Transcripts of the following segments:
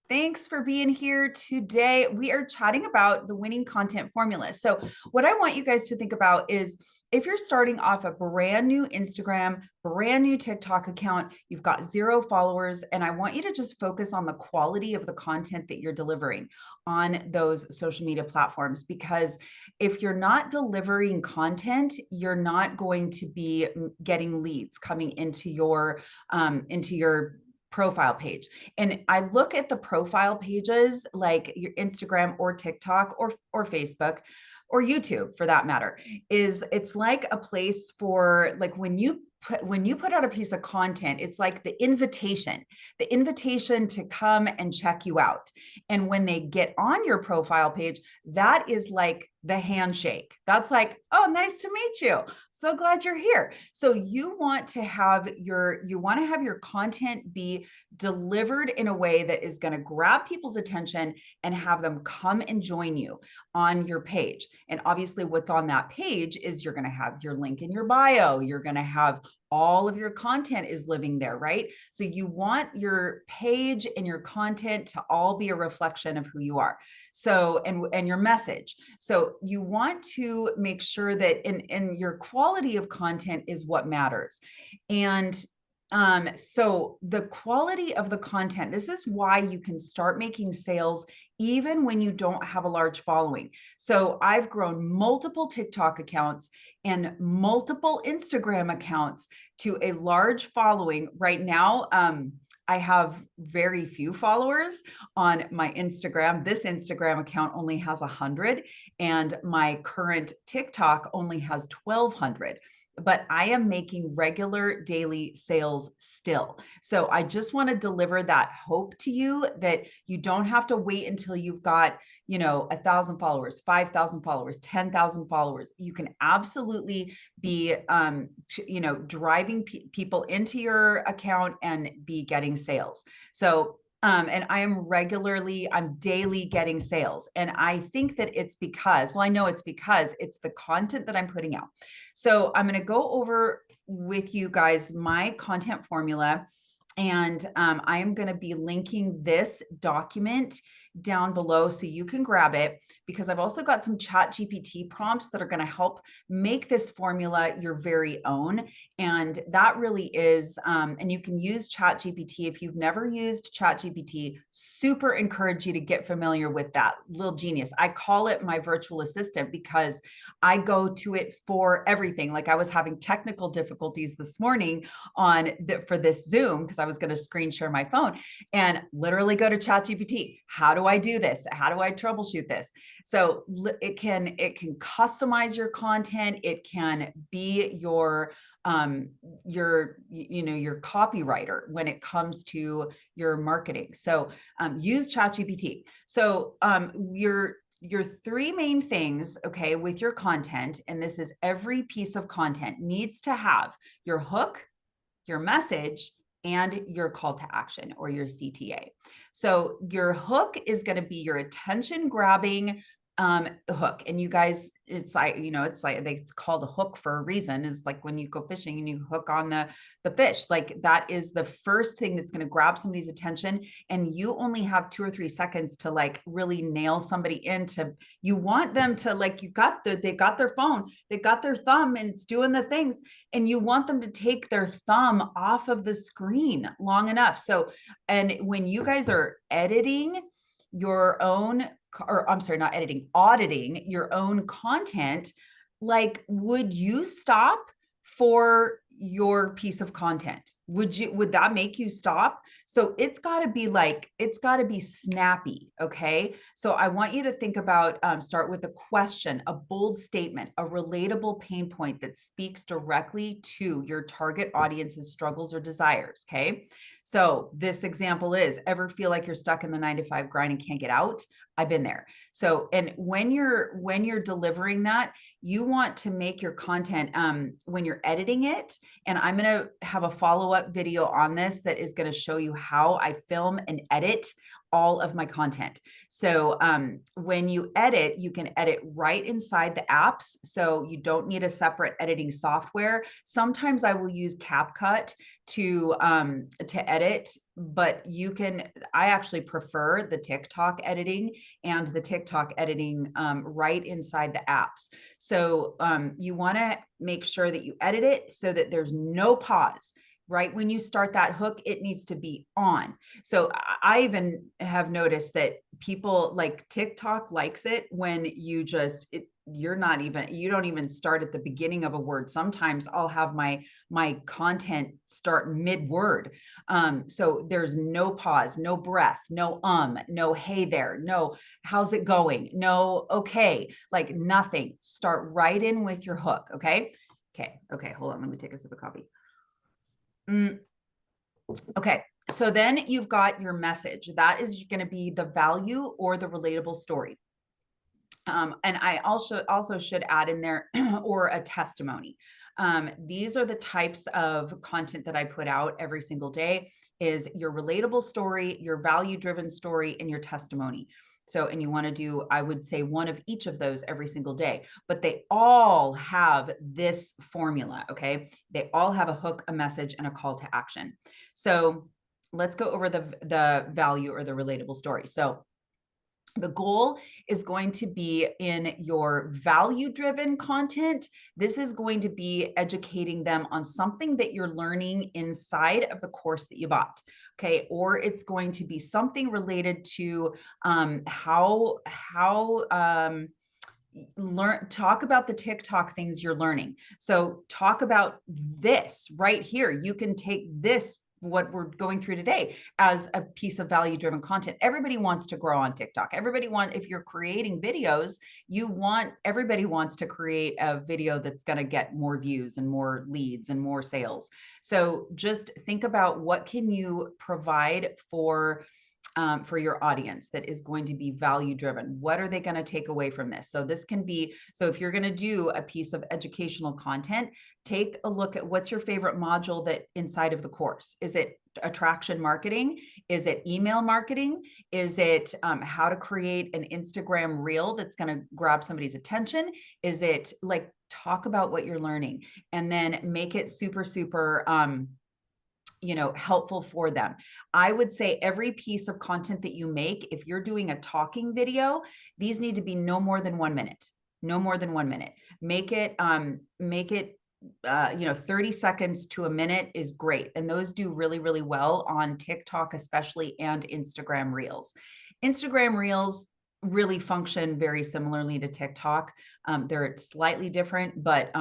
Thanks for being here today. We are chatting about the winning content formula. So, what I want you guys to think about is if you're starting off a brand new Instagram, brand new TikTok account, you've got 0 followers, and I want you to just focus on the quality of the content that you're delivering on those social media platforms. Because if you're not delivering content, you're not going to be getting leads coming into your profile page. And I look at the profile pages like your Instagram or TikTok or Facebook or YouTube for that matter, is it's like a place for like when you put out a piece of content, it's like the invitation to come and check you out. And when they get on your profile page, that is like the handshake. That's like, oh, nice to meet you. So glad you're here. So you want to have your content be delivered in a way that is going to grab people's attention and have them come and join you on your page. And obviously what's on that page is you're going to have your link in your bio. You're going to have all of your content is living there, right? So you want your page and your content to all be a reflection of who you are. So, and your message. So you want to make sure that in your quality of content is what matters. And so the quality of the content, this is why you can start making sales even when you don't have a large following. So I've grown multiple TikTok accounts and multiple Instagram accounts to a large following. Right now, I have very few followers on my Instagram. This Instagram account only has 100, and my current TikTok only has 1,200. But I am making regular daily sales still. So I just want to deliver that hope to you that you don't have to wait until you've got, 1,000 followers, 5,000 followers, 10,000 followers. You can absolutely be, driving people into your account and be getting sales. So and I'm daily getting sales. And I think that it's because, well, I know it's because it's the content that I'm putting out. So I'm going to go over with you guys my content formula. And I am going to be linking this document down below so you can grab it, because I've also got some Chat GPT prompts that are going to help make this formula your very own. And that really is, and you can use Chat GPT. If you've never used Chat GPT, super encourage you to get familiar with that little genius. I call it my virtual assistant because I go to it for everything. Like I was having technical difficulties this morning for this Zoom because I was going to screen share my phone and literally go to Chat GPT. How do I do this? How do I troubleshoot this? So it can customize your content. It can be your copywriter when it comes to your marketing. So use ChatGPT. So your three main things, okay, with your content, and this is every piece of content needs to have your hook, your message, and your call to action or your CTA. So your hook is going to be your attention grabbing hook. And you guys, it's called a hook for a reason. Is like when you go fishing and you hook on the fish, like that is the first thing that's going to grab somebody's attention. And you only have 2 or 3 seconds to like really nail somebody into, you want them to like, they got their phone, they got their thumb and it's doing the things. And you want them to take their thumb off of the screen long enough. So, and when you guys are editing your own, or I'm sorry, not editing, auditing your own content, like, would you stop for your piece of content? Would that make you stop? So it's got to be snappy. Okay. So I want you to think about, start with a question, a bold statement, a relatable pain point that speaks directly to your target audience's struggles or desires. Okay. So this example is, ever feel like you're stuck in the 9 to 5 grind and can't get out? I've been there. So, and when you're delivering that, you want to make your content, when you're editing it, and I'm going to have a follow-up video on this that is going to show you how I film and edit all of my content. So when you edit, you can edit right inside the apps. So you don't need a separate editing software. Sometimes I will use CapCut to edit, but you can, I actually prefer the TikTok editing and the TikTok editing right inside the apps. So you want to make sure that you edit it so that there's no pause. Right when you start that hook, it needs to be on. So I even have noticed that people like TikTok likes it when you just you don't even start at the beginning of a word. Sometimes I'll have my content start mid-word. So there's no pause, no breath, no hey there, no how's it going, no okay, like nothing. Start right in with your hook. Okay. Hold on, let me take a sip of coffee. Okay, so then you've got your message. That is going to be the value or the relatable story. And I also should add in there or a testimony. These are the types of content that I put out every single day: is your relatable story, your value-driven story, and your testimony. So, and you want to do, I would say, one of each of those every single day, but they all have this formula. Okay. They all have a hook, a message, and a call to action. So let's go over the value or the relatable story. So the goal is going to be in your value-driven content. This is going to be educating them on something that you're learning inside of the course that you bought. Okay. Or it's going to be something related to how talk about the TikTok things you're learning. So talk about this right here. You can take this, what we're going through today, as a piece of value-driven content. Everybody wants to grow on TikTok. If you're creating videos, everybody wants to create a video that's going to get more views and more leads and more sales. So just think about what can you provide for your audience that is going to be value driven. What are they going to take away from this? So this can be, so if you're going to do a piece of educational content, take a look at what's your favorite module that inside of the course. Is it attraction marketing? Is it email marketing? Is it how to create an Instagram reel that's going to grab somebody's attention? Is it like, talk about what you're learning and then make it super helpful for them. I would say every piece of content that you make, if you're doing a talking video, these need to be no more than 1 minute. No more than 1 minute. Make it 30 seconds to a minute is great. And those do really, really well on TikTok, especially, and Instagram Reels. Instagram Reels really function very similarly to TikTok. They're slightly different, but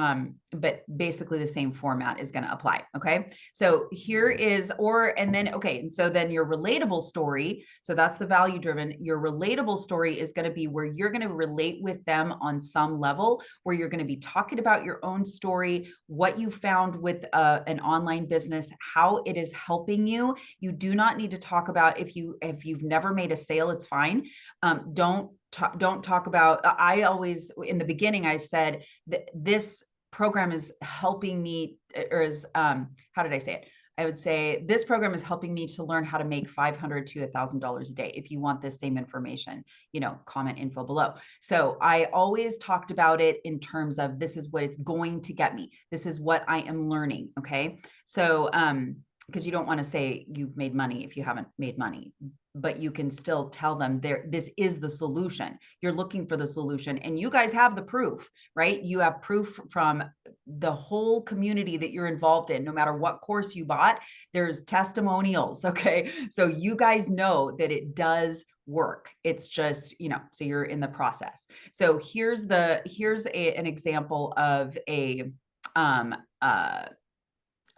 basically the same format is going to apply. Okay. So here is, and so then your relatable story. So that's the value driven. Your relatable story is going to be where you're going to relate with them on some level, where you're going to be talking about your own story, what you found with an online business, how it is helping you. You do not need to talk about if you've never made a sale, it's fine. Don't talk about, I always, in the beginning, I said that this program is helping me, or is, how did I say it? I would say this program is helping me to learn how to make $500 to $1,000 a day. If you want this same information, comment info below. So I always talked about it in terms of, this is what it's going to get me. This is what I am learning. Okay. So, because you don't want to say you've made money if you haven't made money, but you can still tell them this is the solution. You're looking for the solution, and you guys have the proof, right? You have proof from the whole community that you're involved in. No matter what course you bought, there's testimonials. Okay. So you guys know that it does work. It's just, so you're in the process. So here's an example of a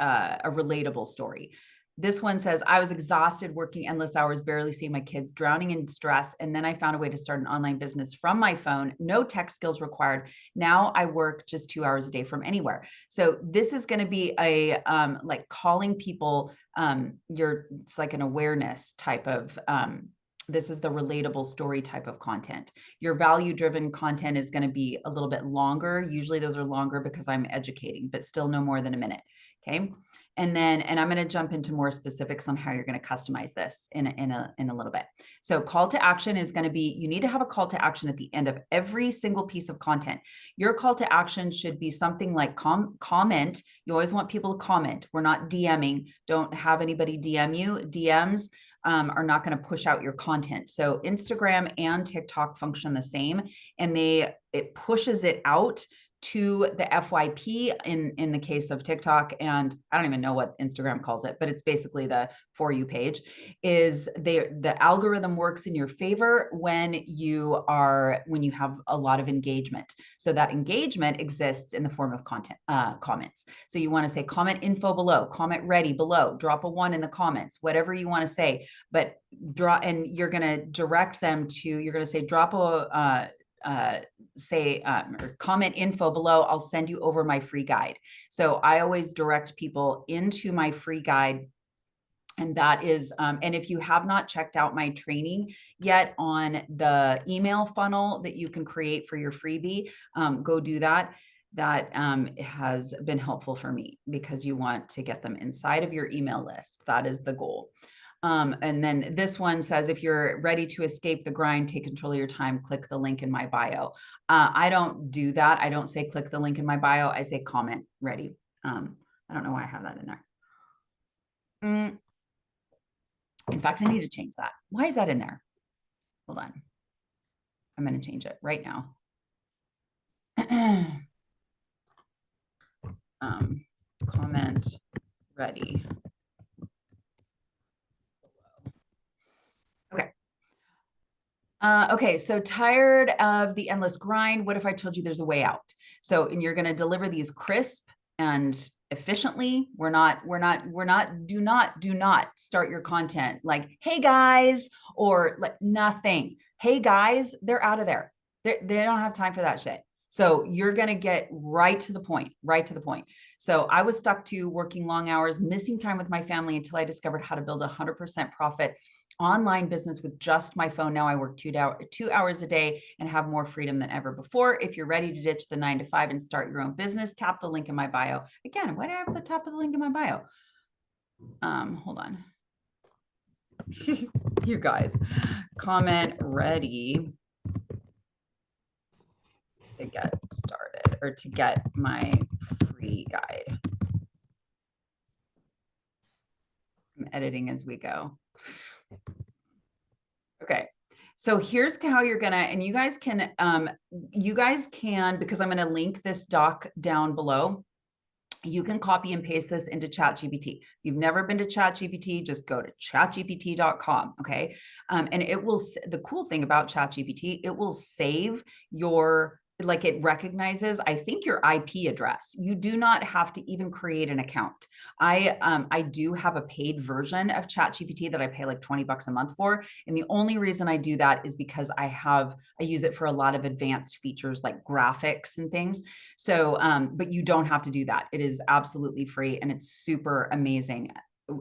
relatable story. This one says, I was exhausted working endless hours, barely seeing my kids, drowning in stress. And then I found a way to start an online business from my phone. No tech skills required. Now I work just 2 hours a day from anywhere. So this is going to be a like calling people. It's like an awareness type of this is the relatable story type of content. Your value-driven content is going to be a little bit longer. Usually those are longer because I'm educating, but still no more than a minute. Okay. And I'm going to jump into more specifics on how you're going to customize this in a little bit. So call to action is going to be, you need to have a call to action at the end of every single piece of content. Your call to action should be something like comment. You always want people to comment. We're not DMing. Don't have anybody DM you. DMs are not going to push out your content. So Instagram and TikTok function the same, and it pushes it out to the FYP in the case of TikTok, and I don't even know what Instagram calls it, but it's basically the For You page. Is the algorithm works in your favor when you have a lot of engagement. So that engagement exists in the form of content comments. So you want to say comment info below, comment ready below, drop a 1 in the comments, whatever you want to say, but and you're going to direct them to, you're going to say drop a or comment info below, I'll send you over my free guide. So I always direct people into my free guide. And that is, and if you have not checked out my training yet on the email funnel that you can create for your freebie, go do that. That has been helpful for me, because you want to get them inside of your email list. That is the goal. And then this one says, if you're ready to escape the grind, take control of your time, click the link in my bio. I don't do that. I don't say click the link in my bio. I say comment ready. I don't know why I have that in there. In fact, I need to change that. Why is that in there? Hold on. I'm going to change it right now. Comment ready. Okay. Okay, so tired of the endless grind. What if I told you there's a way out? So, and you're going to deliver these crisp and efficiently. Do not start your content like, hey guys, or like nothing. Hey guys, they're out of there. They don't have time for that shit. So you're going to get right to the point. So I was stuck to working long hours, missing time with my family until I discovered how to build 100% profit online business with just my phone. Now I work 2 hours a day and have more freedom than ever before. If you're ready to ditch the 9 to 5 and start your own business, tap the link in my bio. Again, why do I have the top of the link in my bio? Hold on. You guys, comment ready to get started, or to get my free guide. I'm editing as we go. Okay. So here's how you're gonna, and you guys can, because I'm gonna link this doc down below, you can copy and paste this into Chat GPT. If you've never been to Chat GPT, just go to chatgpt.com, okay? And it will, the cool thing about Chat GPT, it will save your, like it recognizes, I think, your IP address. You do not have to even create an account. I do have a paid version of Chat GPT that I pay like 20 bucks a month for. And the only reason I do that is because I use it for a lot of advanced features like graphics and things. So, but you don't have to do that. It is absolutely free, and it's super amazing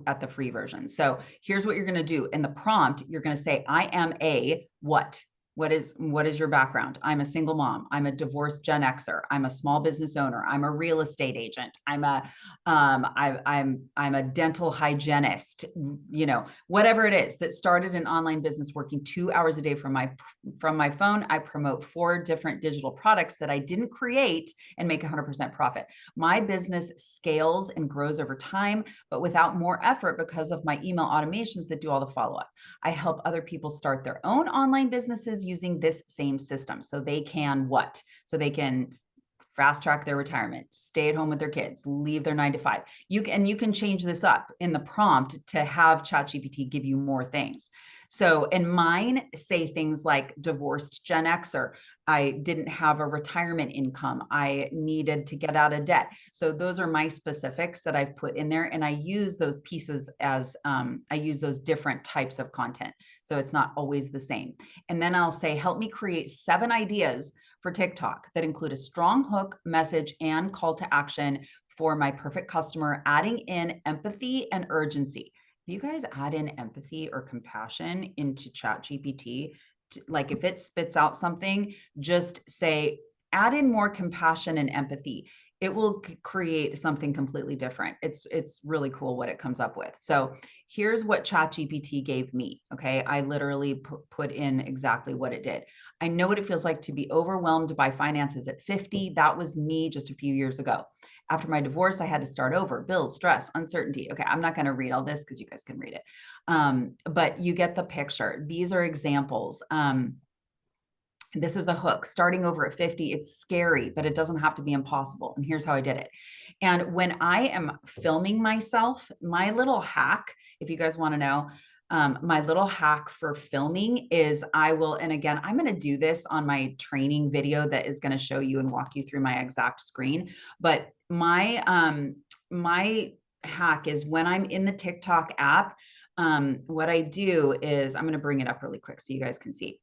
at the free version. So here's what you're going to do. In the prompt, you're going to say, I am a what? What is your background? I'm a single mom. I'm a divorced Gen Xer. I'm a small business owner. I'm a real estate agent. I'm a dental hygienist. You know, whatever it is that started an online business working 2 hours a day from my phone. I promote 4 different digital products that I didn't create and make 100% profit. My business scales and grows over time, but without more effort because of my email automations that do all the follow-up. I help other people start their own online businesses using this same system. So they can what? So they can fast track their retirement, stay at home with their kids, leave their 9 to 5. You can change this up in the prompt to have ChatGPT give you more things. So, and mine say things like divorced Gen Xer. I didn't have a retirement income. I needed to get out of debt. So those are my specifics that I've put in there. And I use those pieces as, I use those different types of content. So it's not always the same. And then I'll say, help me create 7 ideas for TikTok that include a strong hook, message, and call to action for my perfect customer, adding in empathy and urgency. If you guys add in empathy or compassion into Chat GPT, like if it spits out something, just say, add in more compassion and empathy. it will create something completely different. It's really cool what it comes up with. So here's what Chat GPT gave me. Okay, I literally put in exactly what it did. I know what it feels like to be overwhelmed by finances at 50. That was me just a few years ago. After my divorce, I had to start over. Bills, stress, uncertainty. Okay, I'm not going to read all this because you guys can read it. But you get the picture. These are examples. This is a hook. Starting over at 50, it's scary, but it doesn't have to be impossible. And here's how I did it. And when I am filming myself, my little hack, if you guys want to know, my little hack for filming is I will, and again, I'm going to do this on my training video that is going to show you and walk you through my exact screen. But my hack is when I'm in the TikTok app, what I do is I'm going to bring it up really quick so you guys can see.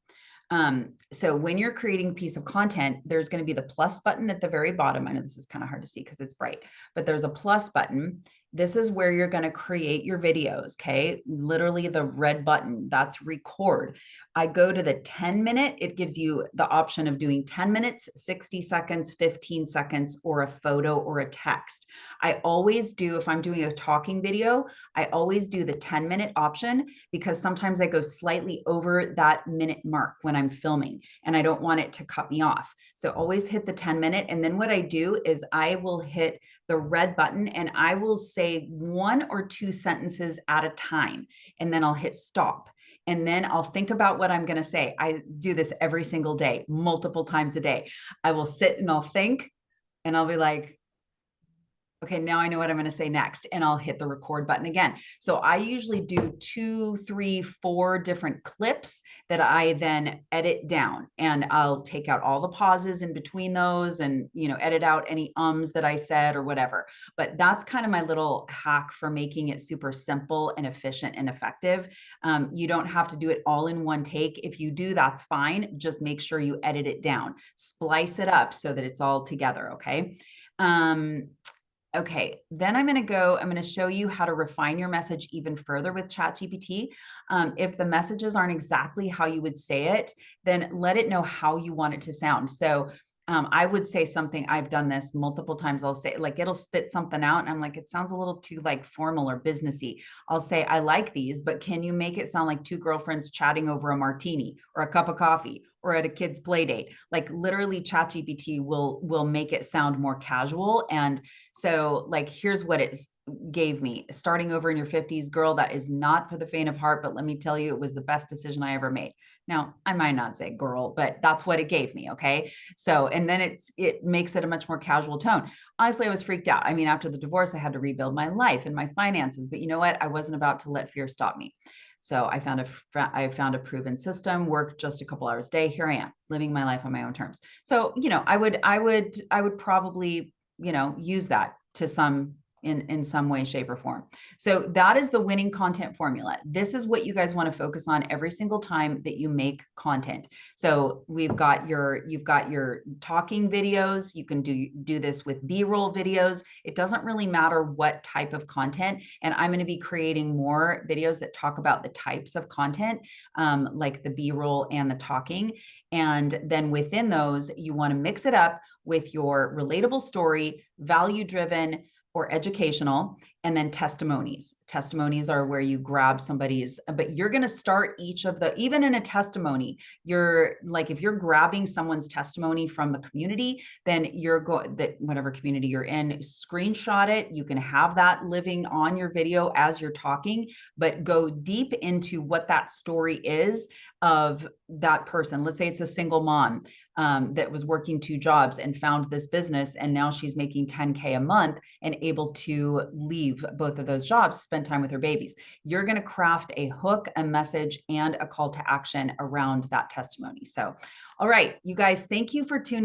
So when you're creating a piece of content, there's going to be the plus button at the very bottom. I know this is kind of hard to see because it's bright, but there's a plus button. This is where you're going to create your videos. Okay. Literally the red button, that's record. I go to the 10-minute, it gives you the option of doing 10 minutes, 60 seconds, 15 seconds, or a photo or a text. I always do, if I'm doing a talking video, I always do the 10-minute option because sometimes I go slightly over that minute mark when I'm filming and I don't want it to cut me off. So always hit the 10-minute. And then what I do is I will hit the red button and I will say 1 or 2 sentences at a time. And then I'll hit stop. And then I'll think about what I'm going to say. I do this every single day, multiple times a day. I will sit and I'll think and I'll be like, okay, now I know what I'm going to say next, and I'll hit the record button again. So I usually do 2, 3, 4 different clips that I then edit down, and I'll take out all the pauses in between those and, edit out any ums that I said or whatever. But that's kind of my little hack for making it super simple and efficient and effective. You don't have to do it all in one take. If you do, that's fine. Just make sure you edit it down, splice it up so that it's all together. Okay. Okay, then I'm going to show you how to refine your message even further with ChatGPT. If the messages aren't exactly how you would say it, then let it know how you want it to sound. So I would say something, I've done this multiple times. I'll say, like, it'll spit something out and I'm like, it sounds a little too like formal or businessy. I'll say, I like these, but can you make it sound like 2 girlfriends chatting over a martini or a cup of coffee or at a kid's play date? Like literally ChatGPT will make it sound more casual. And so like, here's what it gave me. Starting over in your 50s, girl, that is not for the faint of heart, but let me tell you, it was the best decision I ever made. Now, I might not say girl, but that's what it gave me. Okay. So, and then it makes it a much more casual tone. Honestly, I was freaked out. I mean, after the divorce, I had to rebuild my life and my finances, but you know what? I wasn't about to let fear stop me. So I found a proven system, worked just a couple hours a day. Here I am living my life on my own terms. So, I would probably, use that to some in some way, shape, or form. So that is the winning content formula. This is what you guys want to focus on every single time that you make content. So you've got your talking videos. You can do this with B-roll videos. It doesn't really matter what type of content. And I'm going to be creating more videos that talk about the types of content, like the B-roll and the talking. And then within those, you want to mix it up with your relatable story, value-driven, or educational, and then testimonies. Testimonies are where you grab somebody's, but you're going to start each of the, even in a testimony, you're like, if you're grabbing someone's testimony from the community, then you're going that whatever community you're in, screenshot it. You can have that living on your video as you're talking, but go deep into what that story is of that person. Let's say it's a single mom that was working 2 jobs and found this business, and now she's making 10K a month and able to leave both of those jobs, spend time with her babies. You're going to craft a hook, a message, and a call to action around that testimony. So, all right, you guys, thank you for tuning